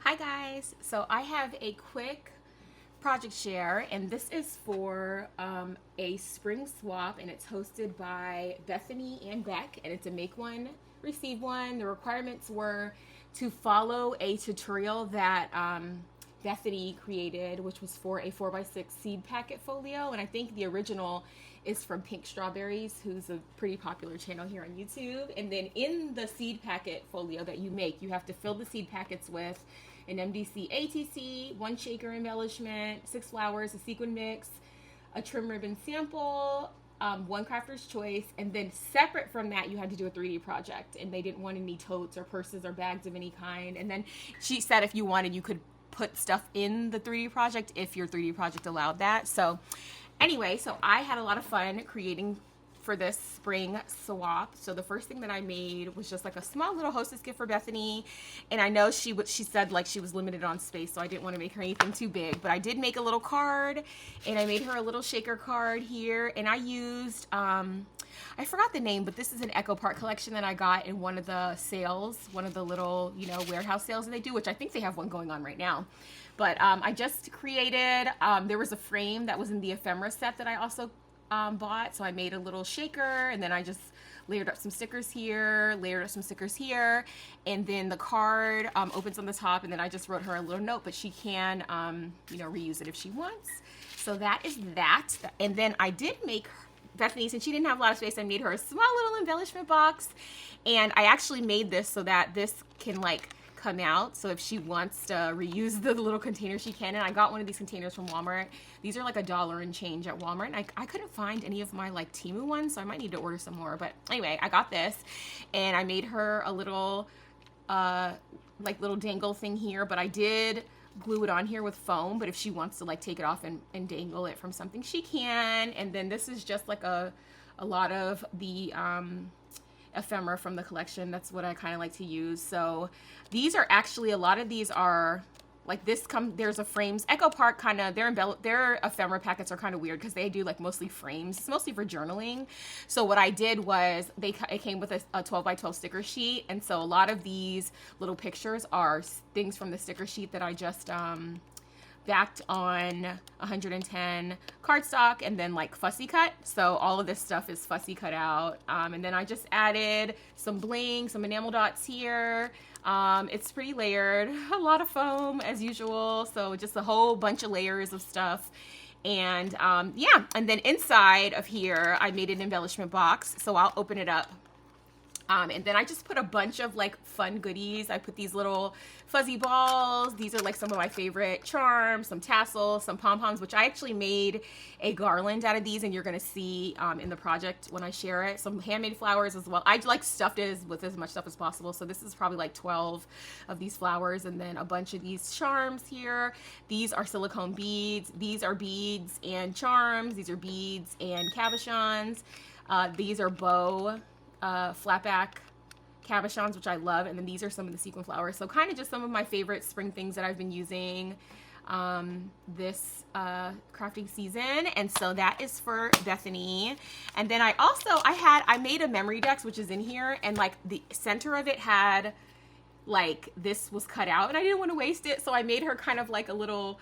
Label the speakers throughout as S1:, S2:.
S1: Hi guys, so I have a quick project share, and this is for a spring swap, and it's hosted by Bethany and Beck, and it's a make one, receive one. The requirements were to follow a tutorial that Bethany created, which was for a 4x6 seed packet folio, and I think the original is from Pink Strawberries, who's a pretty popular channel here on YouTube. And then in the seed packet folio that you make, you have to fill the seed packets with an MDC ATC, one shaker embellishment, 6 flowers, a sequin mix, a trim ribbon sample, one crafter's choice, and then separate from that you had to do a 3D project, and they didn't want any totes or purses or bags of any kind. And then she said if you wanted, you could put stuff in the 3D project if your 3D project allowed that. So anyway, so I had a lot of fun creating for this spring swap. So the first thing that I made was just like a small little hostess gift for Bethany, and I know she said like she was limited on space, so I didn't want to make her anything too big, but I did make a little card, and I made her a little shaker card here, and I used I forgot the name, but this is an Echo Park collection that I got in one of the sales, one of the little, warehouse sales that they do, which I think they have one going on right now. But I just created, there was a frame that was in the ephemera set that I also bought, so I made a little shaker, and then I just layered up some stickers here, and then the card opens on the top, and then I just wrote her a little note, but she can reuse it if she wants. So that is that. And then I did make Bethany, since she didn't have a lot of space, I made her a small little embellishment box, and I actually made this so that this can like come out, so if she wants to reuse the little container she can. And I got one of these containers from Walmart. These are like $1 and change at Walmart, and I couldn't find any of my like Temu ones, so I might need to order some more. But anyway, I got this, and I made her a little little dangle thing here, but I did glue it on here with foam, but if she wants to like take it off and dangle it from something, she can. And then this is just like a lot of the ephemera from the collection. That's what I kind of like to use. So these are actually, a lot of these are like this, there's a frames. Echo Park kind of, their ephemera packets are kind of weird because they do like mostly frames. It's mostly for journaling. So what I did was it came with a 12 by 12 sticker sheet, and so a lot of these little pictures are things from the sticker sheet that I just backed on 110 cardstock and then like fussy cut. So all of this stuff is fussy cut out, and then I just added some bling, some enamel dots here. It's pretty layered, a lot of foam as usual, so just a whole bunch of layers of stuff. And yeah, and then inside of here I made an embellishment box, so I'll open it up. And then I just put a bunch of like fun goodies. I put these little fuzzy balls. These are like some of my favorite charms, some tassels, some pom-poms, which I actually made a garland out of these, and you're gonna see in the project when I share it. Some handmade flowers as well. I like stuffed it with as much stuff as possible. So this is probably like 12 of these flowers, and then a bunch of these charms here. These are silicone beads. These are beads and charms. These are beads and cabochons. These are bow flatback cabochons, which I love, and then these are some of the sequin flowers. So kind of just some of my favorite spring things that I've been using this crafting season. And so that is for Bethany. And then I made a memory dex, which is in here, and like the center of it had like, this was cut out, and I didn't want to waste it, so I made her kind of like a little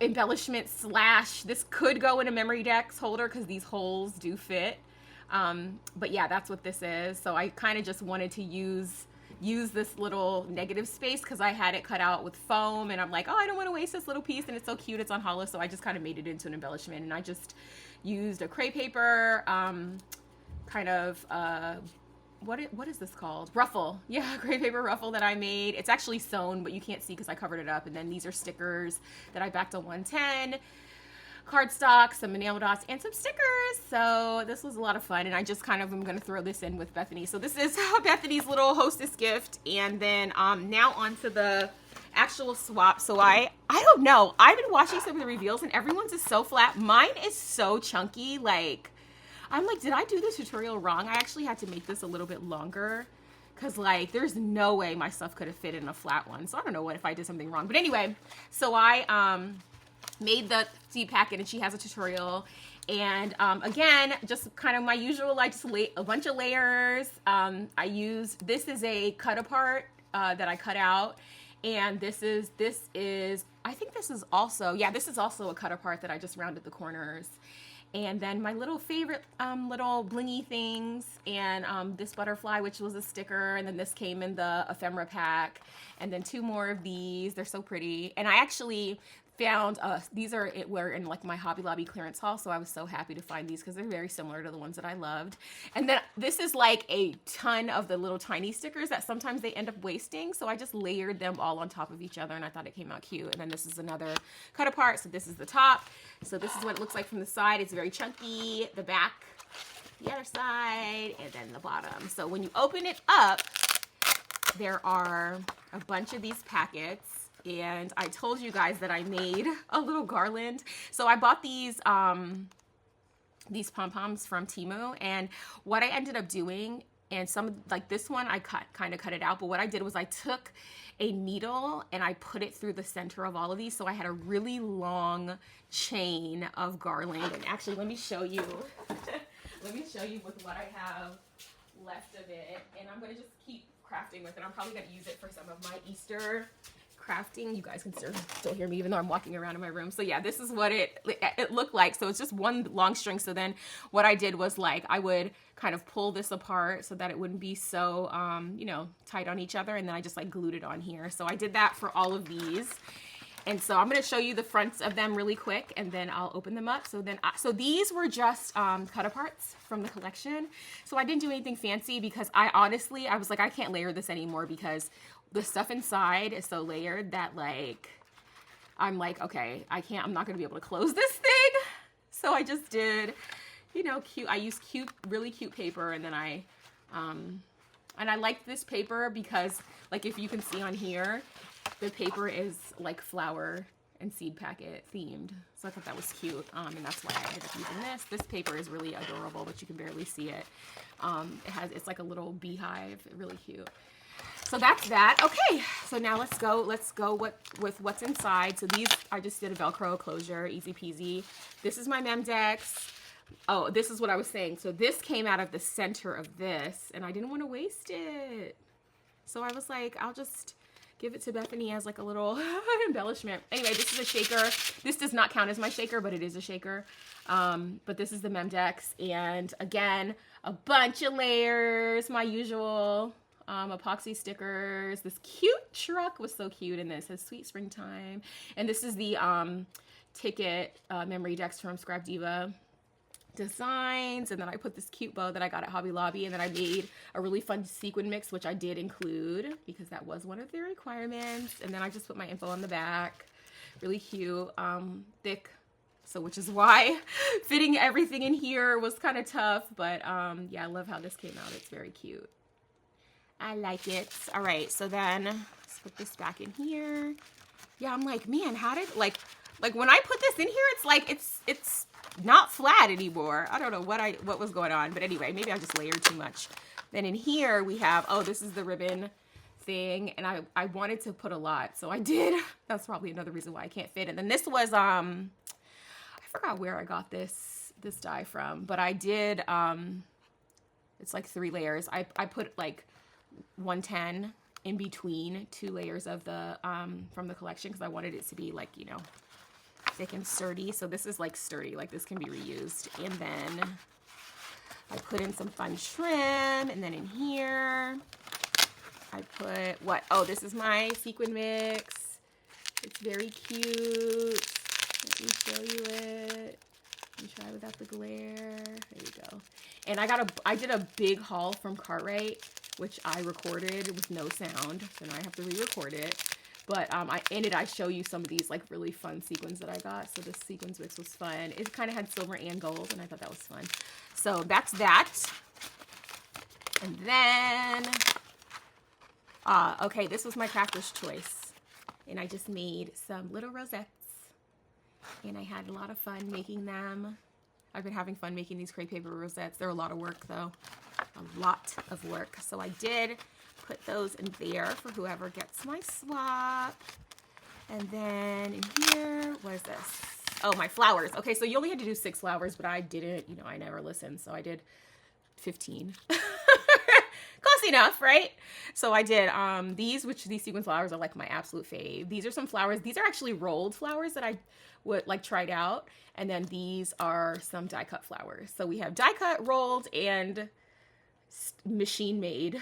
S1: embellishment slash, this could go in a memory dex holder because these holes do fit. But yeah, that's what this is. So I kind of just wanted to use this little negative space because I had it cut out with foam, and I'm like, oh, I don't want to waste this little piece, and it's so cute, it's on hollow. So I just kind of made it into an embellishment, and I just used a crepe paper, kind of, what is this called? Ruffle. Yeah, crepe paper ruffle that I made. It's actually sewn, but you can't see because I covered it up. And then these are stickers that I backed on 110. Cardstock, some enamel dots, and some stickers. So this was a lot of fun, and I just kind of am going to throw this in with Bethany. So this is Bethany's little hostess gift. And then now on to the actual swap. So I don't know. I've been watching some of the reveals, and everyone's is so flat. Mine is so chunky. Like, I'm like, did I do the tutorial wrong? I actually had to make this a little bit longer because like there's no way my stuff could have fit in a flat one. So I don't know if I did something wrong. But anyway, so I made the seed packet, and she has a tutorial. And again, just kind of my usual, I just a bunch of layers. This is a cut apart that I cut out, And this is, I think this is also, yeah, this is also a cut apart that I just rounded the corners. And then my little favorite little blingy things, and this butterfly, which was a sticker, and then this came in the ephemera pack, and then 2 more of these. They're so pretty. And I actually found these were in like my Hobby Lobby clearance haul, so I was so happy to find these because they're very similar to the ones that I loved. And then this is like a ton of the little tiny stickers that sometimes they end up wasting, so I just layered them all on top of each other, and I thought it came out cute. And then this is another cut apart, so this is the top. So this is what it looks like from the side. It's very chunky. The back, the other side, and then the bottom. So when you open it up, there are a bunch of these packets. And I told you guys that I made a little garland. So I bought these pom-poms from Temu, and what I ended up doing, and some, like this one, I kind of cut it out, but what I did was I took a needle and I put it through the center of all of these, so I had a really long chain of garland. And actually, let me show you. Let me show you with what I have left of it, and I'm gonna just keep crafting with it. I'm probably gonna use it for some of my Easter crafting. You guys can still hear me even though I'm walking around in my room. So yeah, this is what it looked like. So it's just one long string. So then what I did was like I would kind of pull this apart so that it wouldn't be so you know, tight on each other, and then I just like glued it on here. So I did that for all of these. And so I'm going to show you the fronts of them really quick, and then I'll open them up. So then, so these were just cut aparts from the collection. So I didn't do anything fancy because I was like, I can't layer this anymore because the stuff inside is so layered that like, I'm like, okay, I'm not going to be able to close this thing. So I just did, you know, I used really cute paper, and then and I liked this paper because like, if you can see on here, the paper is like flower and seed packet themed. So I thought that was cute. And that's why I ended up using this. This paper is really adorable, but you can barely see it. It's like a little beehive, really cute. So that's that. Okay, so now let's go with what's inside. So these, I just did a Velcro closure, easy peasy. This is my Memdex. Oh, this is what I was saying. So this came out of the center of this, and I didn't want to waste it. So I was like, I'll just give it to Bethany as like a little embellishment. Anyway, this is a shaker. This does not count as my shaker, but it is a shaker. But this is the Memdex, and again, a bunch of layers, my usual. Epoxy stickers. This cute truck was so cute, and this says Sweet Springtime. And this is the ticket memory decks from Scrap Diva Designs. And then I put this cute bow that I got at Hobby Lobby, and then I made a really fun sequin mix, which I did include because that was one of the requirements. And then I just put my info on the back. Really cute, thick. So which is why fitting everything in here was kind of tough. But yeah, I love how this came out. It's very cute. I like it. All right, so then let's put this back in here. Yeah, I'm like, man, how did like when I put this in here, it's like it's not flat anymore. I don't know what was going on, but anyway, maybe I just layered too much. Then in here we have, oh, this is the ribbon thing, and I wanted to put a lot, so I did. That's probably another reason why I can't fit. And then this was I forgot where I got this die from, but I did it's like 3 layers. I put like 110 in between 2 layers of the from the collection because I wanted it to be like, you know, thick and sturdy. So this is like sturdy, like this can be reused. And then I put in some fun trim, and then in here I put what? Oh, this is my sequin mix. It's very cute. Let me show you it. Let me try without the glare. There you go. And I did a big haul from Cartwright, which I recorded with no sound, so now I have to re-record it. But I show you some of these like really fun sequins that I got. So this sequins mix was fun. It kind of had silver and gold, and I thought that was fun. So that's that. And then, okay, this was my crafter's choice, and I just made some little rosettes, and I had a lot of fun making them. I've been having fun making these crepe paper rosettes. They're a lot of work though. A lot of work. So I did put those in there for whoever gets my swap. And then in here, what is this? Oh, my flowers. Okay, so you only had to do 6 flowers, but I didn't, you know, I never listened. So I did 15. Close enough, right? So I did these sequin flowers are like my absolute fave. These are some flowers. These are actually rolled flowers that I would like tried out. And then these are some die cut flowers. So we have die cut, rolled, and machine made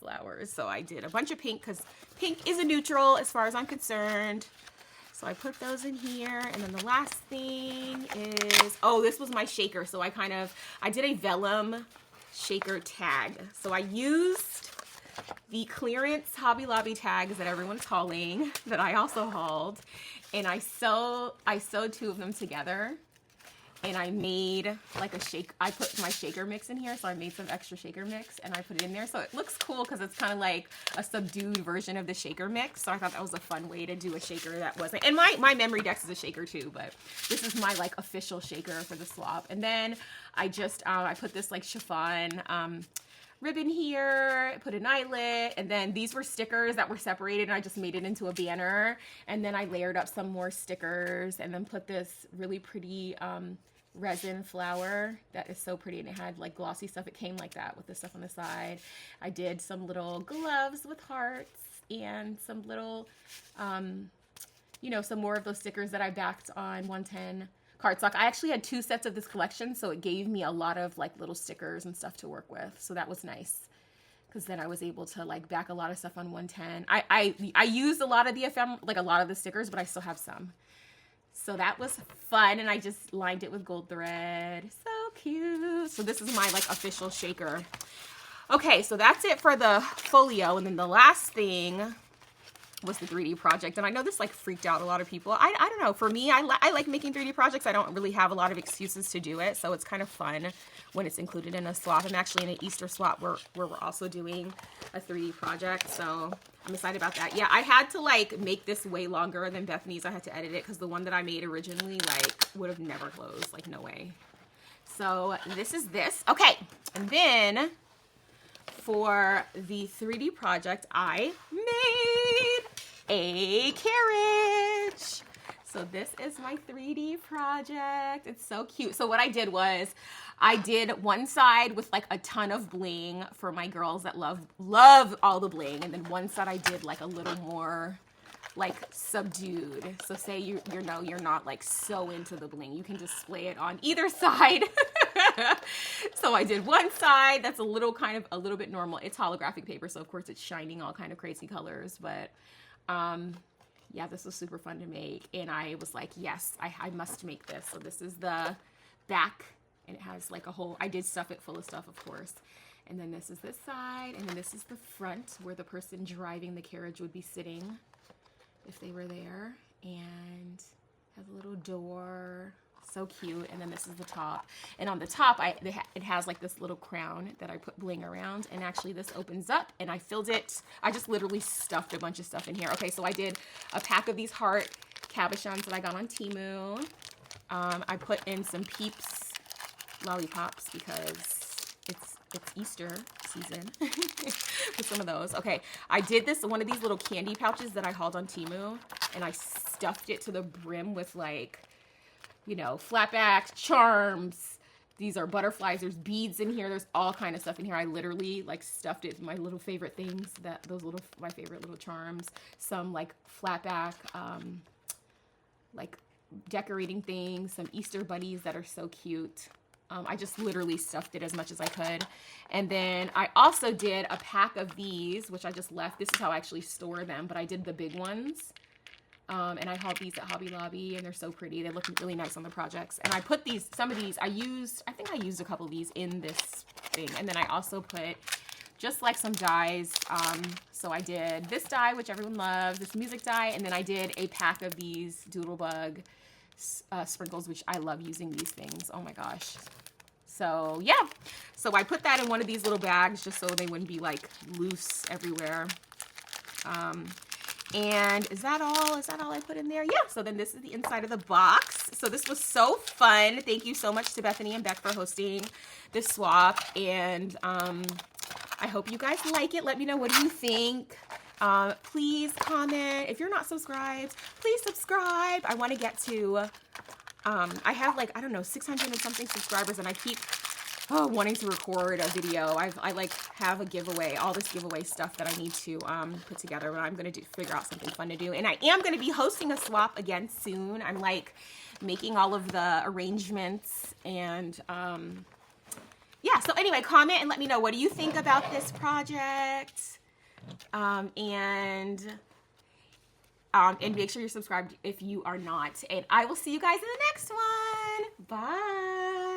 S1: flowers. So I did a bunch of pink because pink is a neutral as far as I'm concerned. So I put those in here. And then the last thing is, oh, this was my shaker. So I did a vellum shaker tag. So I used the clearance Hobby Lobby tags that everyone's hauling that I also hauled. And I sewed two of them together. And I made like I put my shaker mix in here. So I made some extra shaker mix and I put it in there. So it looks cool because it's kind of like a subdued version of the shaker mix. So I thought that was a fun way to do a shaker that wasn't, and my memory dex is a shaker too, but this is my like official shaker for the swap. And then I just, I put this like chiffon, ribbon here, put an eyelet, and then these were stickers that were separated and I just made it into a banner. And then I layered up some more stickers and then put this really pretty, resin flower that is so pretty, and it had like glossy stuff. It came like that with the stuff on the side. I did some little gloves with hearts and some little some more of those stickers that I backed on 110 cardstock. I actually had 2 sets of this collection, so it gave me a lot of like little stickers and stuff to work with, so that was nice because then I was able to like back a lot of stuff on 110. I used a lot of the like a lot of the stickers, but I still have some. So that was fun, and I just lined it with gold thread. So cute. So this is my like official shaker. Okay, so that's it for the folio, and then the last thing was the 3D project. And I know this like freaked out a lot of people. I don't know. For me, I like making 3D projects. I don't really have a lot of excuses to do it, so it's kind of fun when it's included in a swap. I'm actually in an Easter swap where we're also doing a 3D project, so I'm excited about that. Yeah, I had to like make this way longer than Bethany's. I had to edit it because the one that I made originally like would have never closed. Like, no way. So this is this. Okay, and then for the 3D project, I made a carriage. So this is my 3D project. It's so cute. So what I did was I did one side with like a ton of bling for my girls that love all the bling, and then one side I did like a little more like subdued. So say you're not like so into the bling, you can display it on either side. So I did one side that's a little bit normal. It's holographic paper, so of course it's shining all kind of crazy colors, but yeah, this was super fun to make, and I was like, yes, I must make this. So this is the back, and it has like a whole, I did stuff it full of stuff, of course. And then this is this side, and then this is the front where the person driving the carriage would be sitting if they were there, and has a little door. So cute. And then this is the top, and on the top it has like this little crown that I put bling around, and actually this opens up, and I filled it. I just literally stuffed a bunch of stuff in here. Okay, so I did a pack of these heart cabochons that I got on Temu. I put in some Peeps lollipops because it's Easter season with some of those. Okay, I did one of these little candy pouches that I hauled on Temu, and I stuffed it to the brim with like, flatbacks, charms. These are butterflies. There's beads in here. There's all kind of stuff in here. I literally like stuffed it. My little favorite things, my favorite little charms. Some like flatback, like decorating things. Some Easter bunnies that are so cute. I just literally stuffed it as much as I could. And then I also did a pack of these, which I just left. This is how I actually store them, but I did the big ones. And I hauled these at Hobby Lobby, and they're so pretty. They look really nice on the projects. And I put some of these, I think I used a couple of these in this thing. And then I also put just like some dies. So I did this die, which everyone loves, this music die. And then I did a pack of these Doodlebug sprinkles, which I love using these things. Oh my gosh. So yeah. So I put that in one of these little bags just so they wouldn't be like loose everywhere. And is that all? Is that all I put in there? Yeah. So then this is the inside of the box. So this was so fun. Thank you so much to Bethany and Beck for hosting this swap. And I hope you guys like it. Let me know, what do you think? Please comment. If you're not subscribed, please subscribe. I want to get to, I have like, I don't know, 600 and something subscribers, and I keep wanting to record a video. I like have a giveaway, all this giveaway stuff that I need to put together, but I'm gonna figure out something fun to do. And I am gonna be hosting a swap again soon. I'm like making all of the arrangements and yeah. So anyway, comment and let me know, what do you think about this project? And make sure you're subscribed if you are not. And I will see you guys in the next one. Bye.